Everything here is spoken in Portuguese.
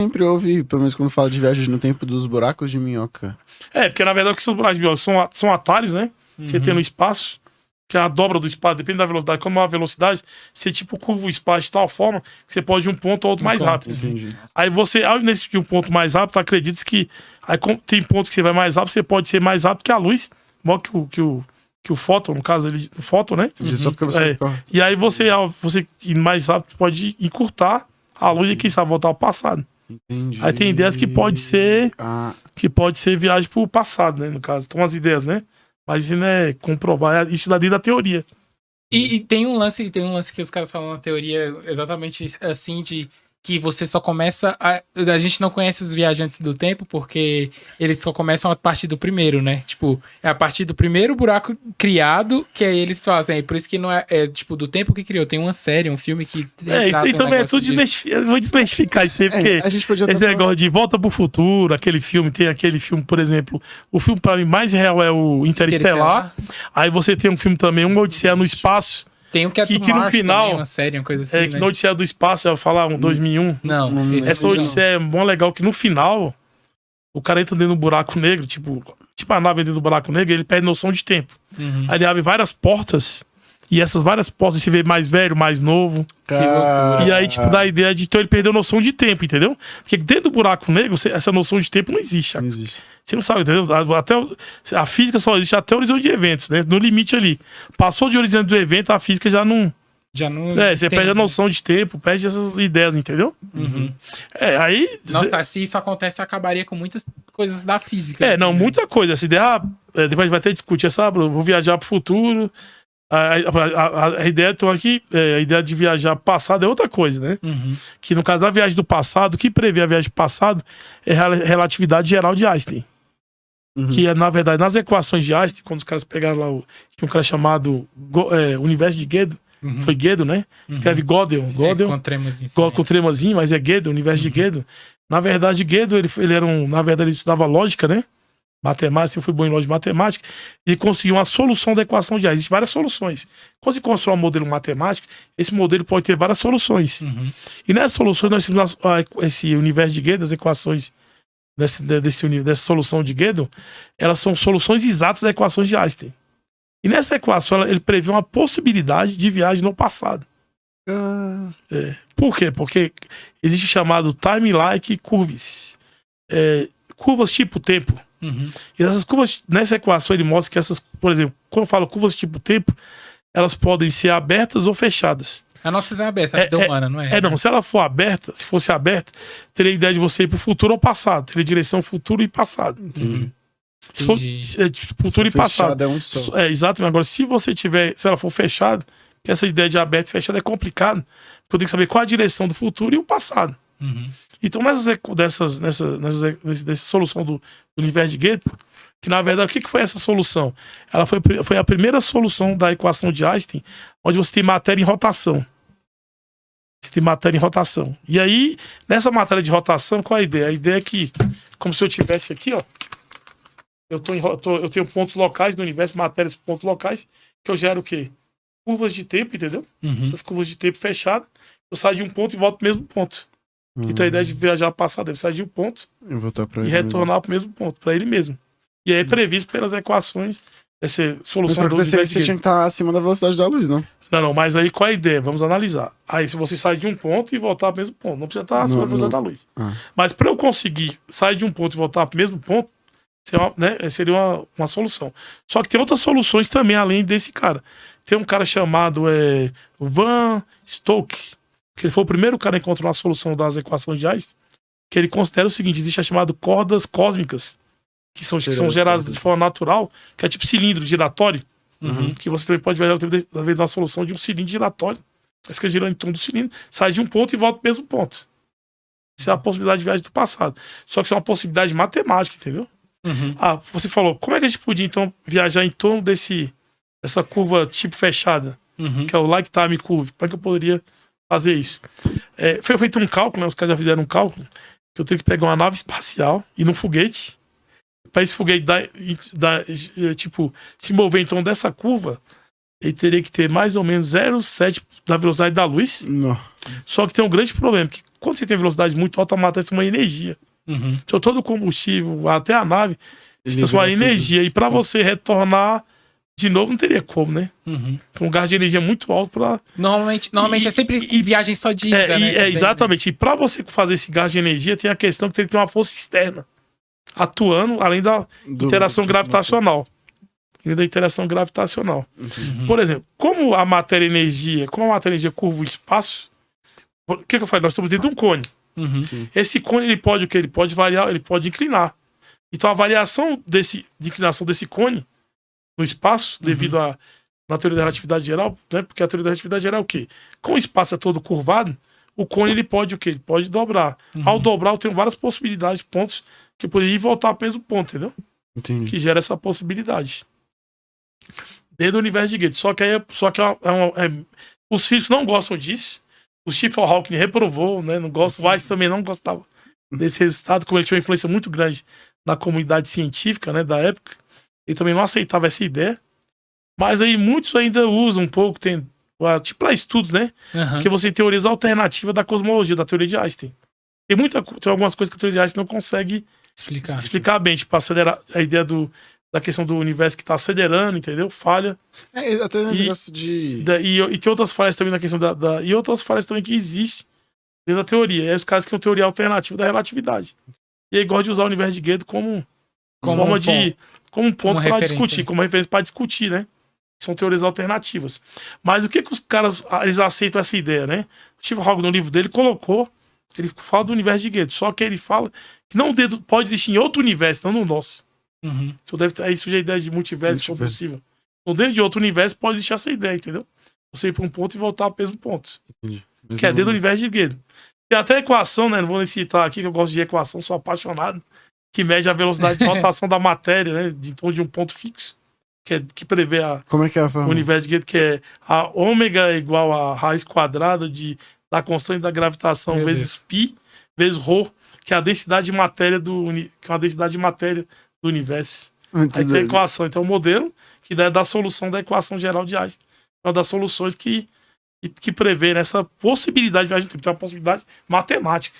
sempre ouvi, pelo menos quando fala de viagem no tempo, dos buracos de minhoca. Porque na verdade o que são os buracos de minhoca? São atalhos, né? Você tem no espaço, que é a dobra do espaço, depende da velocidade. Como é uma velocidade, você tipo curva o espaço de tal forma que você pode ir de um ponto a outro mais rápido. Entendi. Aí você, ao nesse de um ponto mais rápido, acredita que aí, tem pontos que você vai mais rápido, você pode ser mais rápido que a luz, igual que o fóton, no caso ele, o fóton, né? Só porque você E aí você ir mais rápido, pode encurtar a luz e quem sabe voltar ao passado. Entendi. Aí tem ideias que pode ser viagem pro passado, né? No caso, tem umas ideias, né? Mas isso não é comprovar, isso da teoria. E tem um lance que os caras falam na teoria exatamente assim, de que você só começa a gente não conhece os viajantes do tempo porque eles só começam a partir do primeiro, né? Tipo, é a partir do primeiro buraco criado que aí eles fazem. É por isso que não é tipo, do tempo que criou. Tem uma série, um filme que... isso aí também é tudo eu vou desmistificar isso aí, porque a gente podia esse negócio de Volta pro Futuro, aquele filme, tem aquele filme, por exemplo, o filme pra mim mais real é o Interestelar. Aí você tem um filme também, Uma Odisseia no Espaço. Tem um que é que no final também, uma série, uma coisa assim, que na Odisseia do Espaço, já falar 2001. Não, essa Odisseia é bom legal que no final o cara entra dentro do buraco negro, tipo a nave dentro do buraco negro, ele perde noção de tempo. Aí ele abre várias portas e essas várias portas você vê mais velho, mais novo. E aí tipo dá a ideia de então ele perdeu noção de tempo, entendeu? Porque dentro do buraco negro essa noção de tempo não existe. Não existe. Você não sabe, entendeu? A física só existe até o horizonte de eventos, né? No limite ali. Passou de horizonte do evento, a física já não... você perde a noção de tempo, perde essas ideias, entendeu? Aí... Nossa, se isso acontece, acabaria com muitas coisas da física. Muita coisa. Essa ideia... depois a gente vai até discutir, sabe? Eu vou viajar pro futuro. A ideia então aqui, a ideia de viajar pro passado é outra coisa, né? Que no caso da viagem do passado, o que prevê a viagem do passado é a relatividade geral de Einstein. Que é, na verdade, nas equações de Einstein, quando os caras pegaram lá, tinha um cara chamado Universo de Gödel, foi Gödel, né? Escreve Gödel. Com tremazinho. Com tremazinho, mas é Gödel, Universo de Gödel. Na verdade, Gödel, ele era na verdade, ele estudava lógica, né? Matemática, eu fui bom em lógica e matemática, e conseguiu uma solução da equação de Einstein. Existem várias soluções. Quando você constrói um modelo matemático, esse modelo pode ter várias soluções. E nessas soluções, nós temos esse universo de Gödel, as equações dessa solução de Gödel, elas são soluções exatas das equações de Einstein. E nessa equação, ele prevê uma possibilidade de viagem no passado. Por quê? Porque existe o chamado time-like curves. Curvas tipo tempo. E essas curvas, nessa equação, ele mostra que essas, por exemplo, quando eu falo curvas tipo tempo, elas podem ser abertas ou fechadas. A nossa é aberta, a vida humana, não é? Não, se ela for aberta, se fosse aberta, teria a ideia de você ir pro futuro ou passado. Teria direção futuro e passado. Se for futuro e passado. É um só. Exatamente. Agora, se ela for fechada, que essa ideia de aberto e fechado é complicado, porque eu tenho que saber qual a direção do futuro e o passado. Então, nessa solução do universo de Gödel, que na verdade, o que foi essa solução? Ela foi a primeira solução da equação de Einstein, onde você tem matéria em rotação. Você tem matéria em rotação. E aí, nessa matéria de rotação, qual a ideia? A ideia é que, como se eu tivesse aqui, ó, eu tenho pontos locais no universo, matérias, pontos locais, que eu gero o quê? Curvas de tempo, entendeu? Essas curvas de tempo fechadas, eu saio de um ponto e volto pro mesmo ponto. Então a ideia de viajar passado deve sair de um ponto e retornar pro mesmo ponto, para ele mesmo. E aí é previsto pelas equações essa solução do universo. Você tinha que estar acima da velocidade da luz, não? Não, mas aí qual é a ideia? Vamos analisar. Aí se você sai de um ponto e voltar pro mesmo ponto, não precisa estar acima da velocidade da luz. Mas para eu conseguir sair de um ponto e voltar pro mesmo ponto, seria uma solução. Só que tem outras soluções também, além desse cara. Tem um cara chamado Van Stokes, que ele foi o primeiro cara a encontrar uma solução das equações de Einstein, que ele considera o seguinte: existe a chamada cordas cósmicas, que são geradas de forma natural, que é tipo cilindro giratório, que você também pode viajar através da solução de um cilindro giratório. Aí fica girando em torno do cilindro, sai de um ponto e volta pro mesmo ponto. Essa é a possibilidade de viagem do passado. Só que isso é uma possibilidade matemática, entendeu? Você falou, como é que a gente podia então viajar em torno dessa curva tipo fechada, que é o like time curve? Como é que eu poderia fazer isso? Foi feito um cálculo, né? Os caras já fizeram um cálculo, que eu tenho que pegar uma nave espacial e num foguete, para esse foguete se mover em torno dessa curva, ele teria que ter mais ou menos 0,7 da velocidade da luz. Não. Só que tem um grande problema, que quando você tem velocidade muito alta, a matéria tem uma energia. Então, todo o combustível, até a nave, se transforma em energia. E para você retornar de novo, não teria como, né? Então, um gasto de energia muito alto para... Normalmente é sempre viagem só de ida, né? Exatamente. E para você fazer esse gasto de energia, tem a questão que tem que ter uma força externa atuando, além da interação gravitacional. E da interação gravitacional. Por exemplo, como a matéria-energia curva o espaço, o que eu falei? Nós estamos dentro de um cone. Esse cone, ele pode o quê? Ele pode variar, ele pode inclinar. Então, a variação de inclinação desse cone no espaço, devido na teoria da relatividade geral, né? Porque a teoria da relatividade geral é o quê? Como o espaço é todo curvado, o cone, ele pode o quê? Ele pode dobrar. Ao dobrar, eu tenho várias possibilidades, pontos, que eu poderia ir e voltar para o mesmo ponto, entendeu? Entendi. Que gera essa possibilidade. Dentro do universo de Gödel. Só que os físicos não gostam disso. O Stephen Hawking reprovou, né? Não gosta, o Einstein também não gostava desse resultado, como ele tinha uma influência muito grande na comunidade científica, né, da época. Ele também não aceitava essa ideia. Mas aí muitos ainda usam um pouco, tem, tipo para estudos, né? Porque você tem teorias alternativas da cosmologia, da teoria de Einstein. Tem algumas coisas que a teoria de Einstein não consegue explicar bem, tipo acelerar a ideia da questão do universo que está acelerando, entendeu? Falha. Até nesse negócio de... E tem outras falhas também na questão e outras falhas também que existem dentro da teoria. E aí os caras que têm teoria alternativa da relatividade. E aí gostam de usar o universo de Gödel como um ponto para discutir, como referência para discutir, né? São teorias alternativas. Mas o que os caras, eles aceitam essa ideia, né? O Stephen Hawking, no livro dele, ele fala do universo de Gödel, só que ele fala que não pode existir em outro universo, não no nosso. Então aí surge a ideia de multiverso, se for possível. Então dentro de outro universo pode existir essa ideia, entendeu? Você ir para um ponto e voltar para o mesmo ponto. Que é dentro do universo de Gödel. Tem até equação, né? Não vou nem citar aqui, que eu gosto de equação, sou apaixonado, que mede a velocidade de rotação da matéria, né? De torno de um ponto fixo. Que prevê Como é que é a forma? O universo de Gödel, que é a ômega igual a raiz quadrada da constante da gravitação vezes π, vezes ρ, que é a densidade de matéria do universo. Aí tem a equação, então é o modelo que dá a solução da equação geral de Einstein. É uma das soluções que prevê essa possibilidade de viagem no tempo. Tem uma possibilidade matemática.